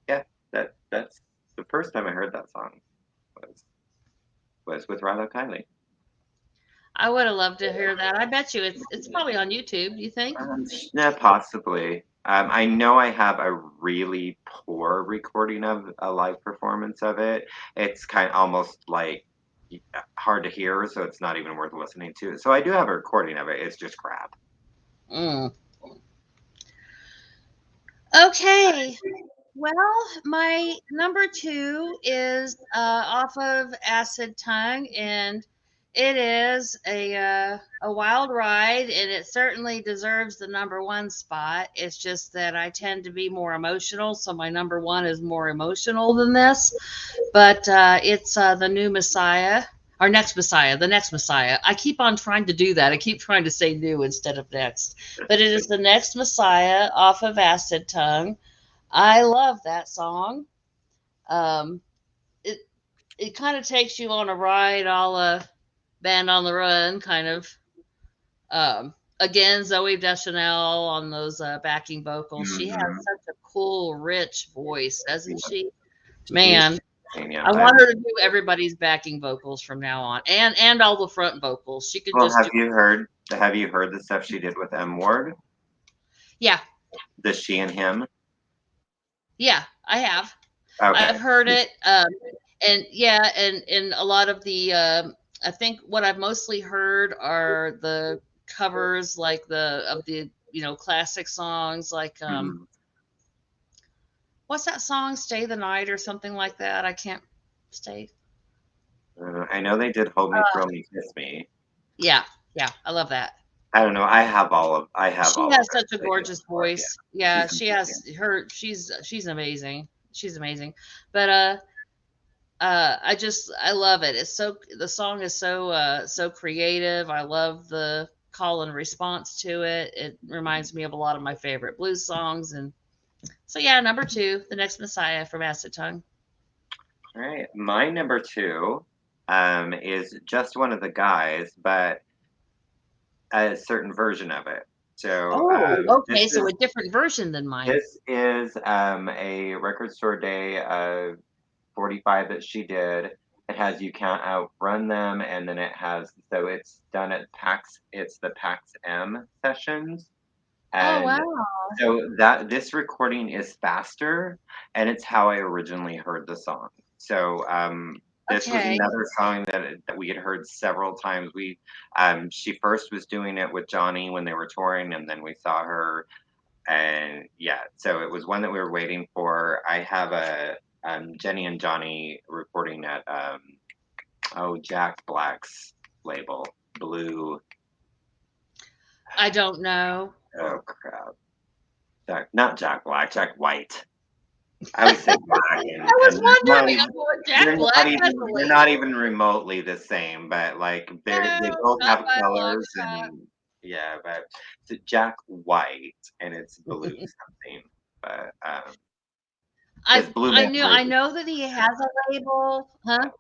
yeah, that's the first time I heard that song was with Rilo Kiley. I would have loved to hear that. I bet you it's probably on YouTube. Do you think? Yeah, possibly. I know I have a really poor recording of a live performance of it. It's kind of almost like hard to hear, so it's not even worth listening to. So I do have a recording of it. It's just crap. Mm. Okay. Well, my number two is off of Acid Tongue, and it is a wild ride, and it certainly deserves the number one spot. It's just that I tend to be more emotional, so my number one is more emotional than this. But it's the new Messiah, or next Messiah, the next Messiah. I keep on trying to do that. I keep trying to say new instead of next, but it is the next Messiah off of Acid Tongue. I love that song. Um, it it kind of takes you on a ride, a la Band on the Run, kind of. Again, Zoe Deschanel on those backing vocals. She has Hmm. such a cool, rich voice, doesn't she? She is Man, yeah. I want her to do everybody's backing vocals from now on, and all the front vocals. She could Well, just do. have you heard the stuff she did with M Ward? Yeah, The She and Him? yeah, I have. I've Okay. heard it, and yeah, and a lot of the I think what I've mostly heard are the covers, like the of the classic songs, like Mhm. what's that song, "Stay the Night" or something like that. I can't stay. I know they did Hold Me, Uh, Thrill Me, Kiss Me. yeah, yeah, I love that. I don't know. I have She all of has it. such a They did gorgeous before. Yeah, voice. Yeah, she's she has amazing. her. She's amazing. She's amazing. But I love it. The song is so creative. I love the call and response to it. It reminds me of a lot of my favorite blues songs, and so yeah, number two, The Next Messiah from Acid Tongue. All right, my number two is just one of the guys, but a certain version of it. So Oh, this okay, so a is different version than mine. this is a record store day 45 that she did. It has You Can't Outrun Them, and then it has, so it's done at PAX, it's the PAX M sessions. Oh And wow. so that this recording is faster, and it's how I originally heard the song. So this was Okay. another song that we had heard several times. She first was doing it with Johnny when they were touring, and then we saw her, and yeah, so it was one that we were waiting for. I have a Jenny and Johnny recording at Jack Black's label, Blue. I don't know. Oh crap, not Jack Black, Jack White. I would say Black, I was and wondering. I'm going, Jack Black has a they're not label? even remotely the same, but like they No, both not have by a long colors shot. and yeah, but it's Jack White and it's blue something, but his Blue Man I Group. know that he has a label, huh?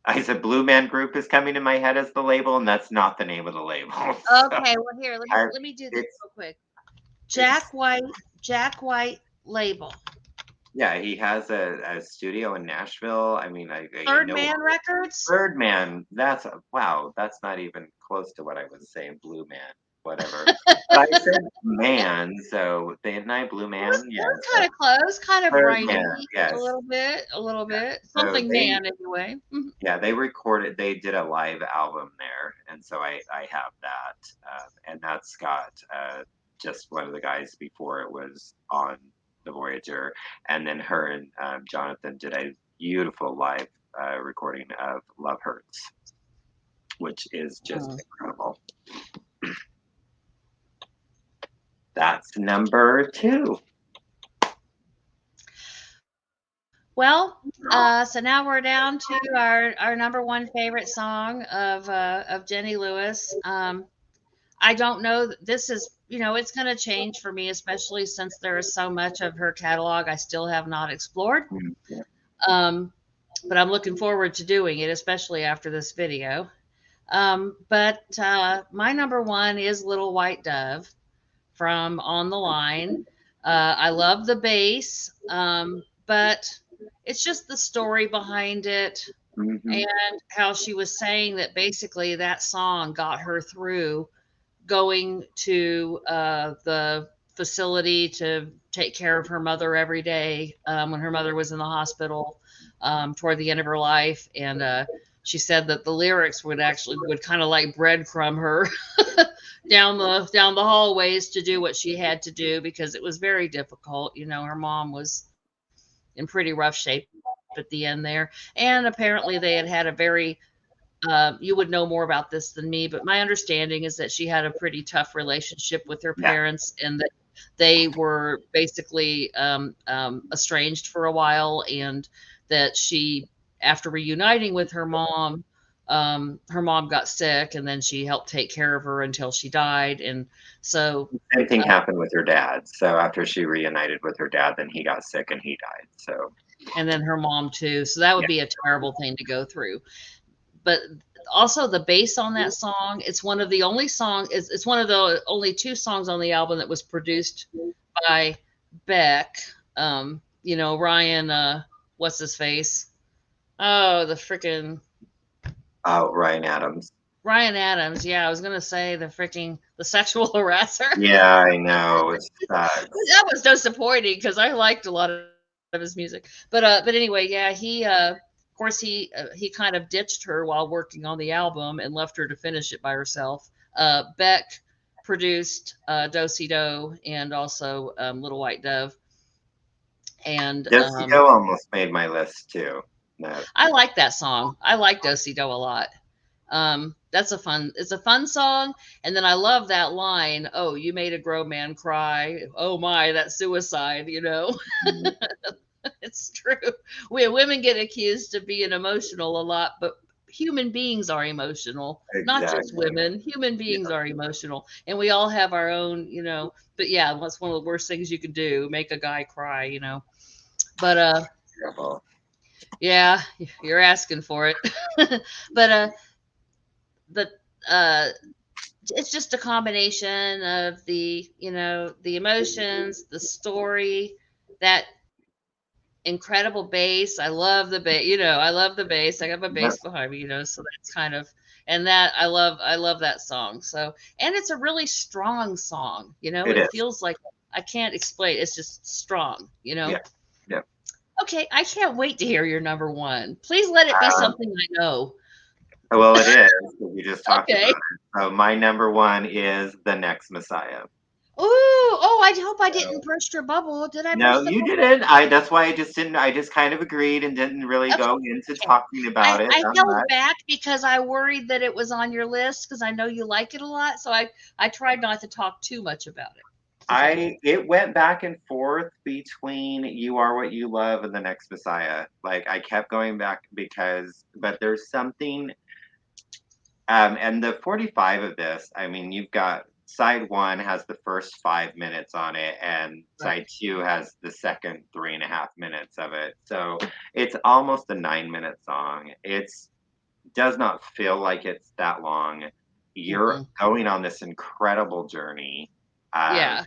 I said Blue Man Group is coming in my head as the label, and that's not the name of the label. So Okay, well here, I, let me do this it's real quick. it's Jack White label. yeah, he has a studio in Nashville. I mean, I Third know Man Records? Birdman, wow, that's not even close to what I was saying, Blue Man, whatever. But I said man, so didn't I? Blue Man? It Yeah, was so kind of close, kind of Birdman, rainy, yes. a little bit. So Something man anyway. Mhm. they did a live album there, and so I have that, and that's got just one of the guys before it was on the Voyager, and then her and Jonathan did a beautiful live recording of Love Hurts, which is just Mm. incredible. That's number two. Well, so now we're down to our number one favorite song of Jenny Lewis. I don't know. This is, it's going to change for me, especially since there is so much of her catalog I still have not explored. Mm, yeah. Um, but I'm looking forward to doing it, especially after this video. But my number one is Little White Dove from On the Line. I love the bass, but it's just the story behind it Hmm. and how she was saying that basically that song got her through going to the facility to take care of her mother every day when her mother was in the hospital toward the end of her life. And she said that the lyrics would kind of like breadcrumb her down the hallways to do what she had to do because it was very difficult. Her mom was in pretty rough shape at the end there, and apparently they had a very you would know more about this than me, but my understanding is that she had a pretty tough relationship with her Yeah. parents and that they were basically estranged for a while, and that after reuniting with her mom got sick, and then she helped take care of her until she died. And so, Same thing uh, happened with her dad. So after she reunited with her dad, then he got sick and he died. So and then her mom too. So that would yeah, be a terrible thing to go through. But also the bass on that song, it's one of the only two songs on the album that was produced by Beck. Ryan, what's his face? Oh, the freaking oh, Ryan Adams. Ryan Adams. Yeah, I was gonna say the sexual harasser. Yeah, I know. It sucks. That was disappointing because I liked a lot of his music. But anyway, yeah, of course he kind of ditched her while working on the album and left her to finish it by herself. Beck produced Do Si Do and also Little White Dove, and Desigo almost made my list too. No, I like that song. I like Do Si Do a lot. It's a fun song. And then I love that line, "Oh, you made a grown man cry. Oh my, that's suicide." mm, It's true. We women get accused of being emotional a lot, but human beings are emotional, not just exactly. women. Human Yeah, beings are emotional, and we all have our own. But yeah, what's one of the worst things you can do? Make a guy cry. But terrible. yeah, you're asking for it. But the uh it's just a combination of the emotions, the story, that incredible bass. I love the bass. I love the bass. I got my bass Yep, behind me. So that's kind of, and that I love that song. So, and it's a really strong song. it It is. feels like, I can't explain. It's just strong. Yeah, yeah. Okay, I can't wait to hear your number one. Please let it be Um, something I know. well, it is. 'Cause we just talked about Okay. it. So my number one is the next Messiah. Ooh, oh, I hope I So, didn't burst your bubble. Did I no, burst the you bubble? didn't. I. That's why I just didn't. I just kind of agreed and didn't really Okay. go into Okay. talking I about it I that held much. back because I worried that it was on your list because I know you like it a lot, so I tried not to talk too much about it. Okay. It went back and forth between "You Are What You Love" and "The Next Messiah." Like I kept going back because, but there's something. And the 45 of this, I mean, you've got side one has the first 5 minutes on it, and Right. side two has the second 3.5 minutes of it. So it's almost a 9 minute song. It's does not feel like it's that long. You're Mm-mm. going on this incredible journey. Yeah.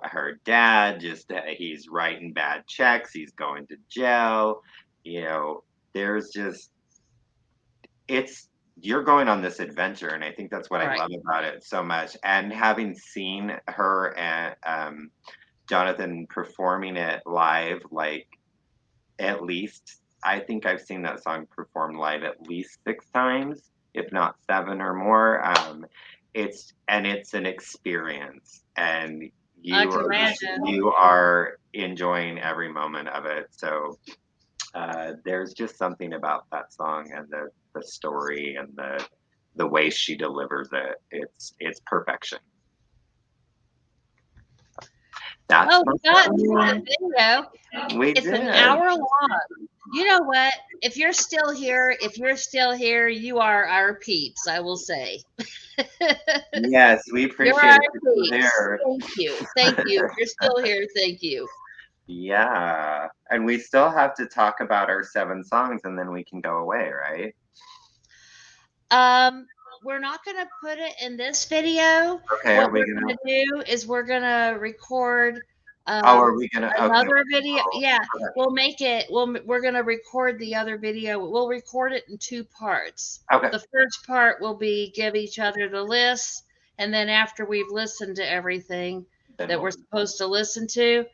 Her dad just he's writing bad checks, he's going to jail. You know, there's just it's you're going on this adventure, and I think that's what I Right. love about it so much. And having seen her and Jonathan performing it live, like at least I think I've seen that song performed live at least 6 times, if not seven or more. It's an experience, and I can imagine. you are enjoying every moment of it. So there's just something about that song and the story and the way she delivers it. It's perfection. That's Well, my we got through the video. we It's an did. hour long. You know what? if you're still here, you are our peeps, I will say. Yes, we You're appreciate our it. You're peeps. here. Thank you. Thank you. If you're still here, thank you. Yeah. And we still have to talk about our 7 songs and then we can go away, right? Um, we're not going to put it in this video. Okay, are What we we're gonna going to do is we're going to record oh, are um, we gonna okay. another video. Yeah, Okay. we'll make it. We're going to record the other video. We'll record it in 2 parts. Okay. The first part will be give each other the list, and then after we've listened to everything Then that we'll we're supposed to listen to,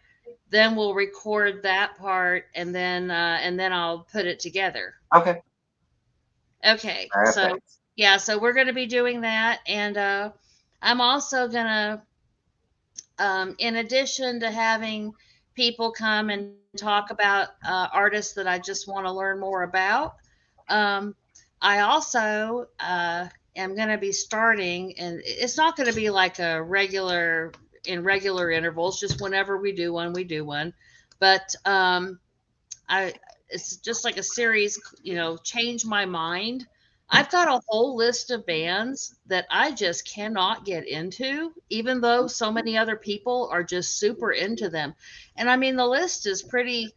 then we'll record that part, and then I'll put it together. okay. Okay, so Perfect. yeah, so we're going to be doing that, and I'm also going to, in addition to having people come and talk about artists that I just want to learn more about, um, I also am going to be starting, and it's not going to be like a regular in regular intervals, just whenever we do one, but I it's just like a series, change my mind. I've got a whole list of bands that I just cannot get into, even though so many other people are just super into them. And I mean, the list is pretty.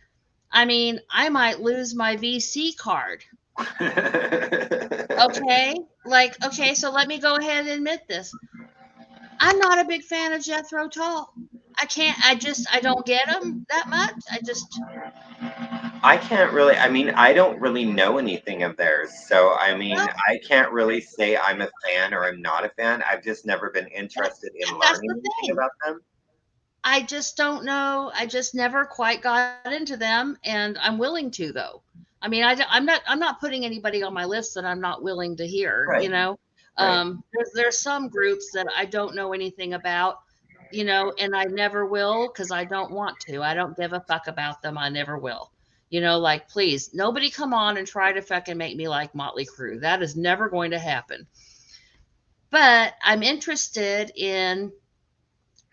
I mean, I might lose my VC card. Okay. Like, okay, so let me go ahead and admit this. I'm not a big fan of Jethro Tull. I don't get them that much. I can't really, I mean, I don't really know anything of theirs. So, I mean, Well, I can't really say I'm a fan or I'm not a fan. I've just never been interested in that's the learning anything thing. about them. I just don't know. I just never quite got into them, and I'm willing to though. I mean, I'm not putting anybody on my list that I'm not willing to hear. Right, right. There's some groups that I don't know anything about, and I never will because I don't want to. I don't give a fuck about them. I never will. Like please, nobody come on and try to fucking make me like Motley Crue. That is never going to happen. But I'm interested in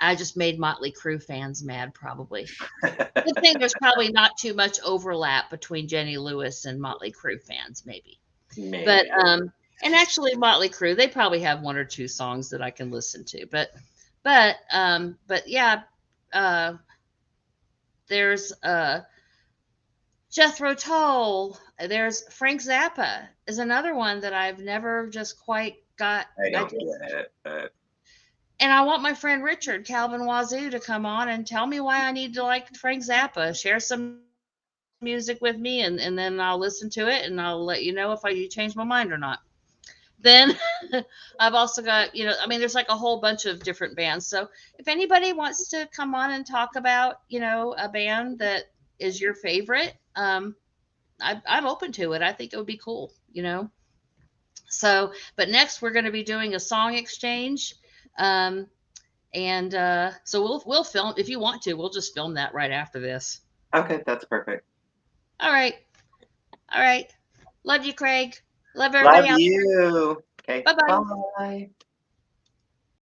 I just made Motley Crue fans mad, probably. Good thing there's probably not too much overlap between Jenny Lewis and Motley Crue fans, maybe. But Maybe. and actually, Motley Crue, they probably have 1 or 2 songs that I can listen to. But yeah, uh, there's Jethro Tull. There's Frank Zappa is another one that I've never just quite got. I I don't just get it, but And I want my friend Richard Calvin Wazoo to come on and tell me why I need to like Frank Zappa. Share some music with me, and then I'll listen to it and I'll let you know if I change my mind or not. Then I've also got, I mean, there's like a whole bunch of different bands. So if anybody wants to come on and talk about, a band that is your favorite, I'm open to it. I think it would be cool. So, but next we're going to be doing a song exchange. Um, and so we'll film if you want to. We'll just film that right after this. okay, that's perfect. All right, all right. Love you, Craig. Love Love everybody out there. you. Okay, Bye bye. bye.